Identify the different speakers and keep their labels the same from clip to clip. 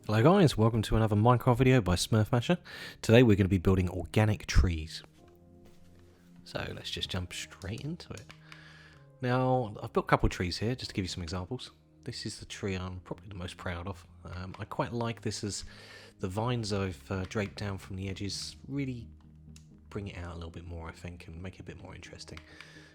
Speaker 1: Hello guys, welcome to another Minecraft video by Smurfmasher. Today we're going to be building organic trees. So let's just jump straight into it. Now, I've built a couple of trees here, just to give you some examples. This is the tree I'm probably the most proud of. I quite like this as the vines I've draped down from the edges really bring it out a little bit more, I think, and make it a bit more interesting.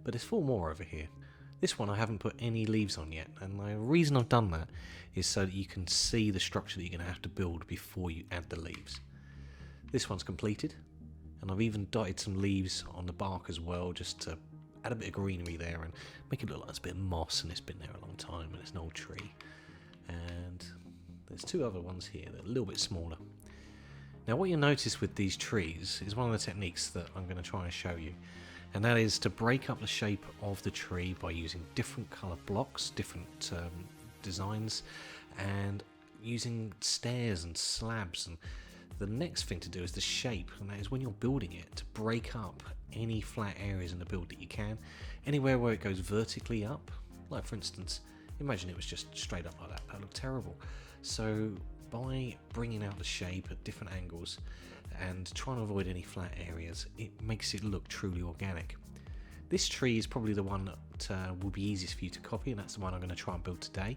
Speaker 1: But there's 4 more over here. This one I haven't put any leaves on yet, and the reason I've done that is so that you can see the structure that you're going to have to build before you add the leaves. This one's completed, and I've even dotted some leaves on the bark as well, just to add a bit of greenery there and make it look like it's a bit of moss and it's been there a long time and it's an old tree. And there's 2 other ones here that are a little bit smaller. Now what you'll notice with these trees is one of the techniques that I'm going to try and show you. And that is to break up the shape of the tree by using different colour blocks, different designs, and using stairs and slabs. And the next thing to do is the shape, and that is when you're building it, to break up any flat areas in the build that you can. Anywhere where it goes vertically up, like for instance, imagine it was just straight up like that. That would look terrible. So by bringing out the shape at different angles and trying to avoid any flat areas, it makes it look truly organic. This tree is probably the one that will be easiest for you to copy, and that's the one I'm going to try and build today.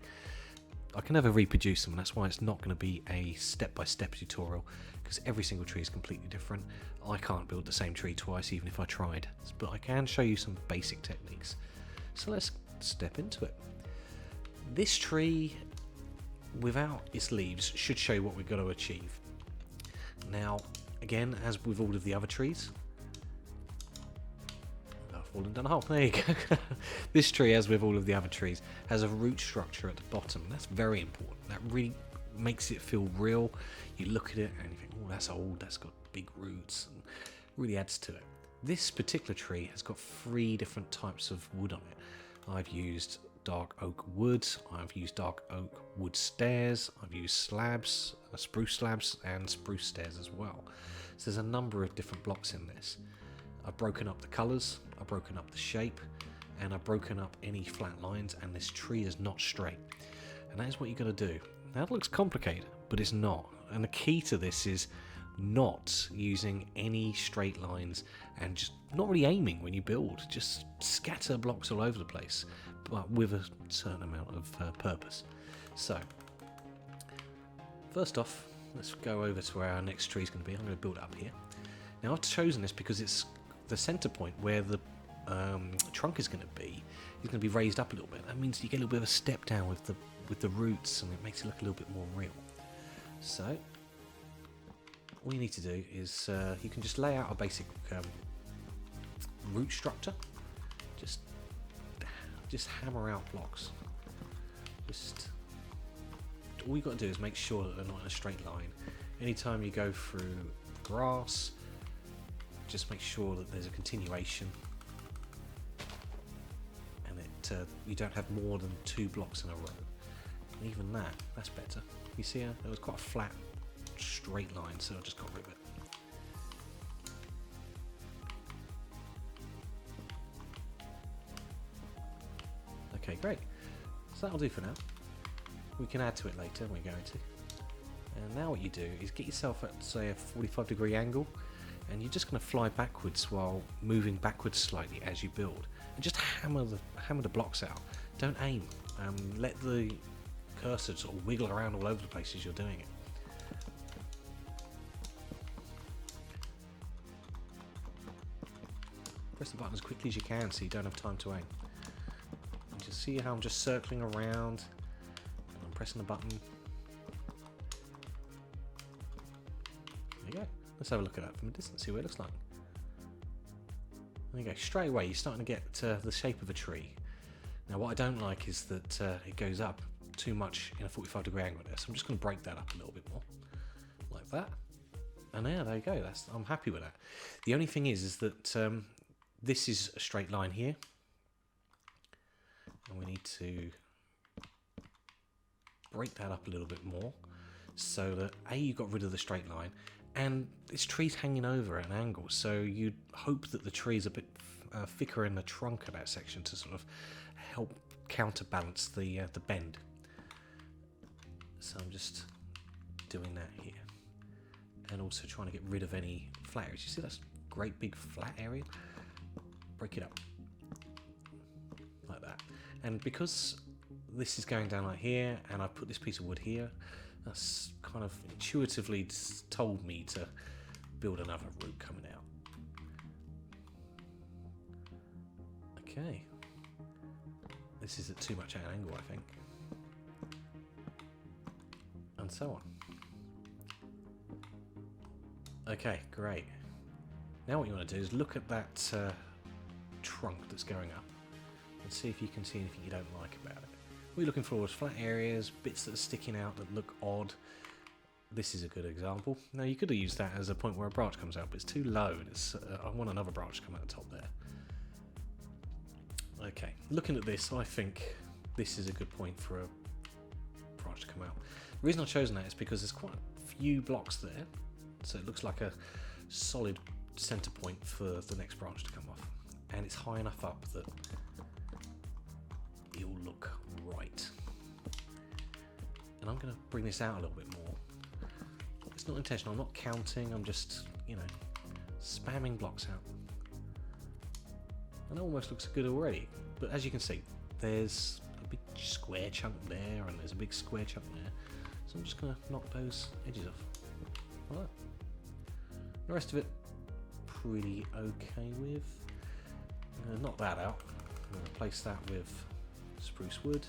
Speaker 1: I can never reproduce them, and that's why it's not going to be a step-by-step tutorial, because every single tree is completely different. I can't build the same tree twice, even if I tried, but I can show you some basic techniques. So let's step into it. This tree, without its leaves, should show you what we've got to achieve. Now, again, as with all of the other trees, I've fallen down a hole. There you go. This tree, as with all of the other trees, has a root structure at the bottom. That's very important. That really makes it feel real. You look at it and you think, oh, that's old, that's got big roots, and really adds to it. This particular tree has got 3 different types of wood on it. I've used dark oak wood, I've used dark oak wood stairs, I've used slabs, spruce slabs, and spruce stairs as well. So there's a number of different blocks in this. I've broken up the colours, I've broken up the shape, and I've broken up any flat lines, and this tree is not straight. And that is what you've got to do. Now it looks complicated, but it's not. And the key to this is not using any straight lines and just not really aiming when you build. Just scatter blocks all over the place, but with a certain amount of purpose. So first off, let's go over to where our next tree is going to be. I'm going to build it up here. Now I've chosen this because it's the center point where the trunk is going to be. It's going to be raised up a little bit. That means you get a little bit of a step down with the roots, and it makes it look a little bit more real. So all you need to do is you can just lay out a basic root structure. Just hammer out blocks. All you got to do is make sure that they're not in a straight line. Anytime you go through grass, just make sure that there's a continuation, and you don't have more than 2 blocks in a row. And even that's better. You see, there was quite a flat, straight line, so I just got rid of it. Okay, great. So that'll do for now. We can add to it later, we're going to. And now what you do is get yourself at, say, a 45-degree angle, and you're just going to fly backwards while moving backwards slightly as you build. And just hammer the blocks out. Don't aim. Let the cursor sort of wiggle around all over the place as you're doing it. Press the button as quickly as you can so you don't have time to aim. And just see how I'm just circling around, and I'm pressing the button. There you go. Let's have a look at that from a distance, see what it looks like. There you go. Straight away you're starting to get the shape of a tree. Now what I don't like is that it goes up too much in a 45-degree angle there, so I'm just going to break that up a little bit more, like that. And there you go. I'm happy with that. The only thing is that this is a straight line here, and we need to break that up a little bit more so that you got rid of the straight line, and this tree's hanging over at an angle, so you'd hope that the tree's a bit thicker in the trunk of that section to sort of help counterbalance the bend. So I'm just doing that here. And also trying to get rid of any flat areas. You see that's great big flat area? Break it up. Like that. And because this is going down like here, and I've put this piece of wood here, that's kind of intuitively told me to build another route coming out. Okay. This is at too much an angle, I think. And so on. Okay, great. Now what you want to do is look at that trunk that's going up and see if you can see anything you don't like about it. What you're looking for is flat areas, bits that are sticking out that look odd. This is a good example. Now you could have used that as a point where a branch comes out, but it's too low. I want another branch to come out the top there. Okay, looking at this, I think this is a good point for a branch to come out. The reason I've chosen that is because there's quite a few blocks there, so it looks like a solid center point for the next branch to come off. And it's high enough up that it'll look right. And I'm going to bring this out a little bit more. It's not intentional, I'm not counting, I'm just, you know, spamming blocks out. And it almost looks good already, but as you can see, there's a big square chunk there, and there's a big square chunk there. So I'm just going to knock those edges off. Like that. The rest of it, pretty okay with. I'm going to knock that out. I'm going to replace that with spruce wood.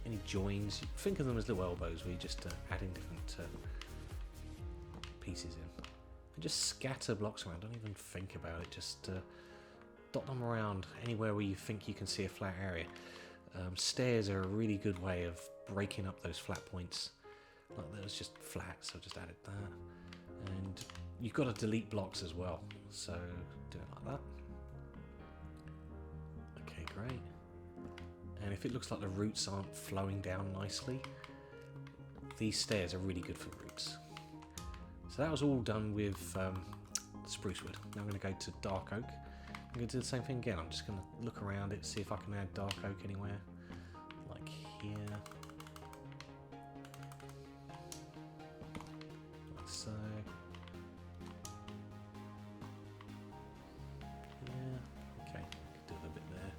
Speaker 1: Any joins, think of them as little elbows where you're just adding different pieces in. And just scatter blocks around, don't even think about it, just dot them around anywhere where you think you can see a flat area. Stairs are a really good way of breaking up those flat points. Like that was just flat, so I just added that. And you've got to delete blocks as well, so do it like that. Okay, great. And if it looks like the roots aren't flowing down nicely, these stairs are really good for roots. So that was all done with spruce wood. Now I'm going to go to dark oak. I'm going to do the same thing again. I'm just going to look around it, see if I can add dark oak anywhere. Like here. Like so. Yeah, okay. Could do a bit there.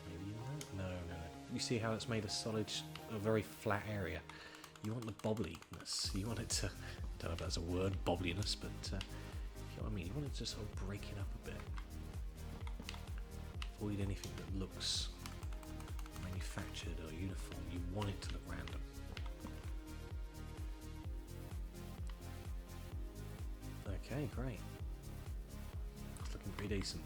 Speaker 1: Maybe in that? No. You see how it's made a very flat area. You want the bobbliness. You want it to, I don't know if that's a word, bobbliness, but you know what I mean. You want it to sort of break it up a bit. Avoid anything that looks manufactured or uniform. You want it to look random. Okay, great. It's looking pretty decent.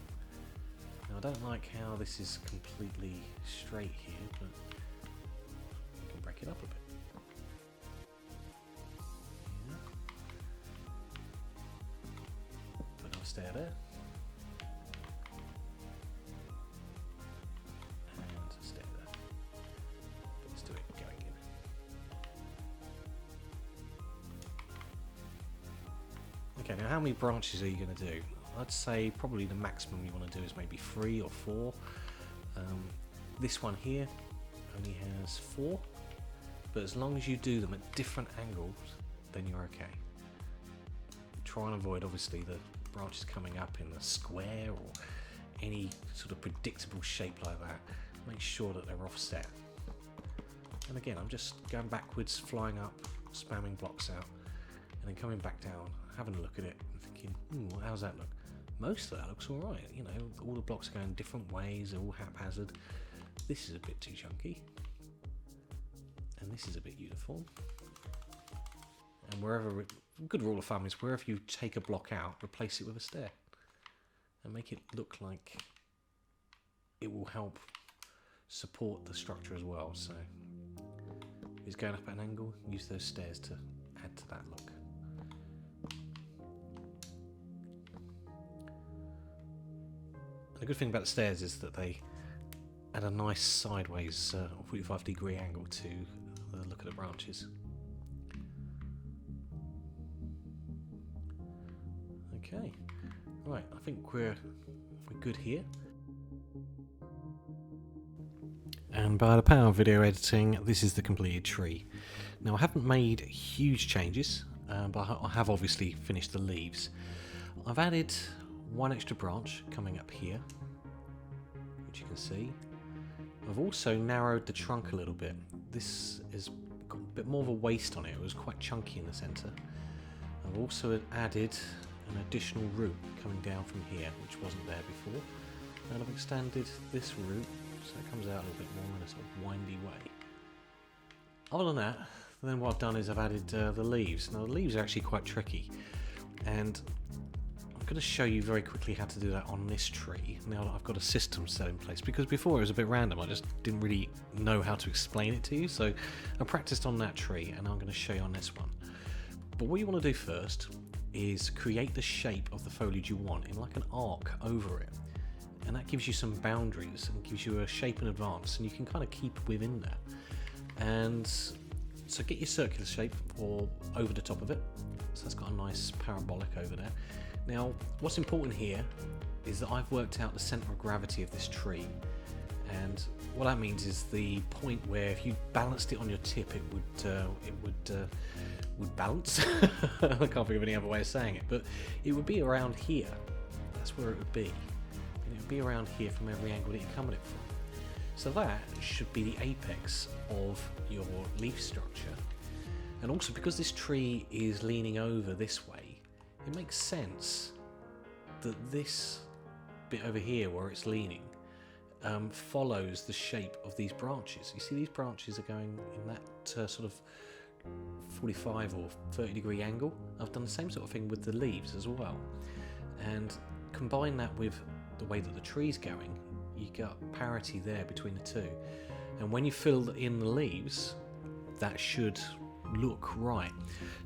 Speaker 1: Now I don't like how this is completely straight here, but we can break it up a bit. Stair there, and stair there. But let's do it going in. Okay, now how many branches are you going to do? I'd say probably the maximum you want to do is maybe 3 or 4. This one here only has 4, but as long as you do them at different angles, then you're okay. Try and avoid, obviously, the branches coming up in a square or any sort of predictable shape like that. Make sure that they're offset. And again, I'm just going backwards, flying up, spamming blocks out, and then coming back down, having a look at it and thinking, how's that look? Most of that looks alright, you know, all the blocks are going different ways, they're all haphazard. This is a bit too chunky. And this is a bit uniform. And wherever, a good rule of thumb is wherever you take a block out, replace it with a stair. And make it look like it will help support the structure as well. So if it's going up at an angle, use those stairs to add to that look. And the good thing about the stairs is that they add a nice sideways 45-degree angle to the look of the branches. Okay, right, I think we're good here. and by the power of video editing, this is the completed tree. Now I haven't made huge changes, but I have obviously finished the leaves. I've added one extra branch coming up here, which you can see. I've also narrowed the trunk a little bit. This has got a bit more of a waist on it. It was quite chunky in the centre. I've also added an additional root coming down from here, which wasn't there before. And I've extended this root so it comes out a little bit more in a sort of windy way. Other than that, then what I've done is I've added the leaves. Now the leaves are actually quite tricky, and I'm going to show you very quickly how to do that on this tree now that I've got a system set in place, because before it was a bit random. I just didn't really know how to explain it to you, so I practiced on that tree and I'm going to show you on this one. But what you want to do first is create the shape of the foliage you want in like an arc over it, and that gives you some boundaries and gives you a shape in advance, and you can kind of keep within that. And so get your circular shape or over the top of it, so it's got a nice parabolic over there. Now what's important here is that I've worked out the centre of gravity of this tree, and what that means is the point where if you balanced it on your tip it would balance. I can't think of any other way of saying it, but it would be around here. That's where it would be, and it would be around here from every angle that you come at it from. So that should be the apex of your leaf structure. And also, because this tree is leaning over this way, it makes sense that this bit over here where it's leaning follows the shape of these branches. You see these branches are going in that sort of 45 or 30 degree angle. I've done the same sort of thing with the leaves as well, and combine that with the way that the tree's going, you got parity there between the two. And when you fill in the leaves, that should look right.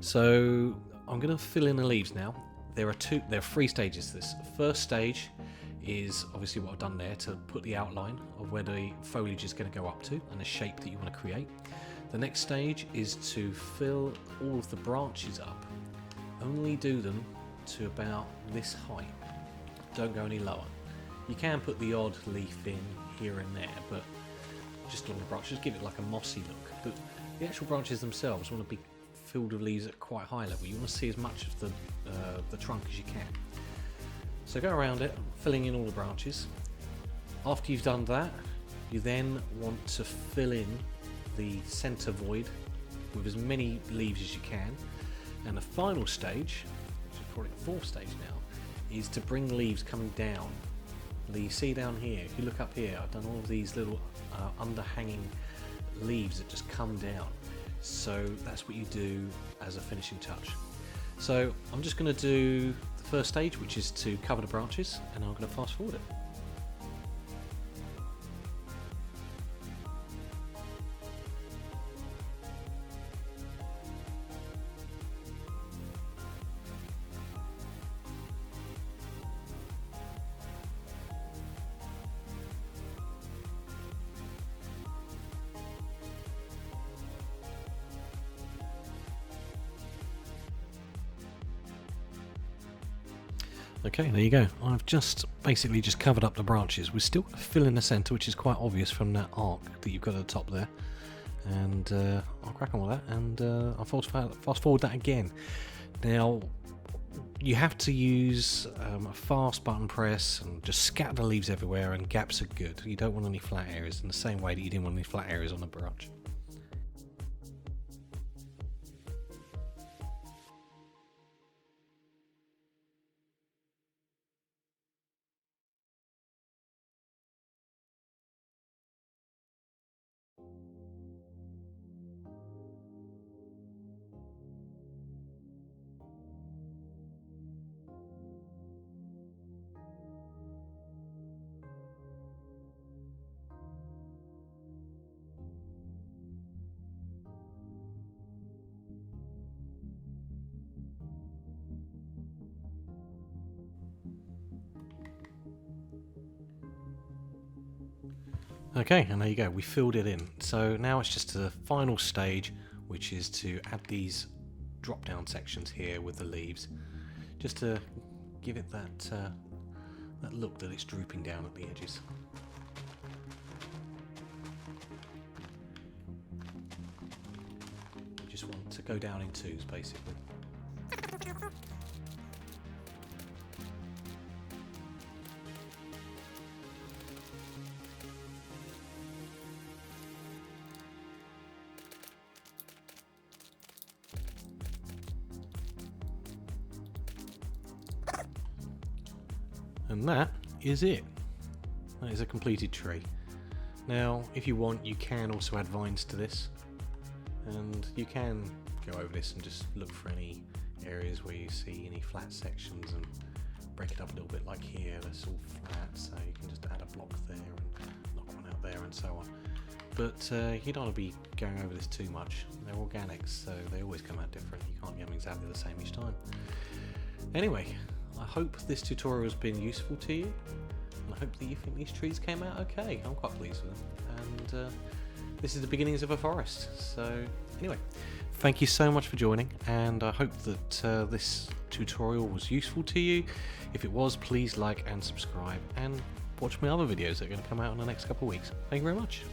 Speaker 1: So I'm going to fill in the leaves now. There are three stages to this. First stage is obviously what I've done there to put the outline of where the foliage is going to go up to and the shape that you want to create. The next stage is to fill all of the branches up. Only do them to about this height. Don't go any lower. You can put the odd leaf in here and there, but just on the branches, give it like a mossy look. But the actual branches themselves want to be filled with leaves at quite high level. You want to see as much of the trunk as you can. So go around it, filling in all the branches. After you've done that, you then want to fill in the centre void with as many leaves as you can. And the final stage, which is probably the fourth stage now, is to bring leaves coming down. You see down here, if you look up here, I've done all of these little underhanging leaves that just come down. So that's what you do as a finishing touch. So I'm just going to do the first stage, which is to cover the branches, and I'm going to fast forward it. Okay, there you go. I've just basically just covered up the branches. We're still going to fill in the centre, which is quite obvious from that arc that you've got at the top there. And I'll crack on with that, and I'll fast forward that again. Now, you have to use a fast button press and just scatter the leaves everywhere, and gaps are good. You don't want any flat areas in the same way that you didn't want any flat areas on the branch. Okay, and there you go, we filled it in. So now it's just the final stage, which is to add these drop down sections here with the leaves, just to give it that look that it's drooping down at the edges. just want to go down in twos basically. And that is it. That is a completed tree. Now, if you want, you can also add vines to this, and you can go over this and just look for any areas where you see any flat sections and break it up a little bit, like here, that's all flat, so you can just add a block there and knock one out there and so on. But you don't want to be going over this too much. They're organics, so they always come out different. You can't get them exactly the same each time. Anyway, I hope this tutorial has been useful to you, and I hope that you think these trees came out okay. I'm quite pleased with them, and this is the beginnings of a forest. So anyway, thank you so much for joining, and I hope that this tutorial was useful to you. If it was, please like and subscribe, and watch my other videos that are going to come out in the next couple of weeks. Thank you very much.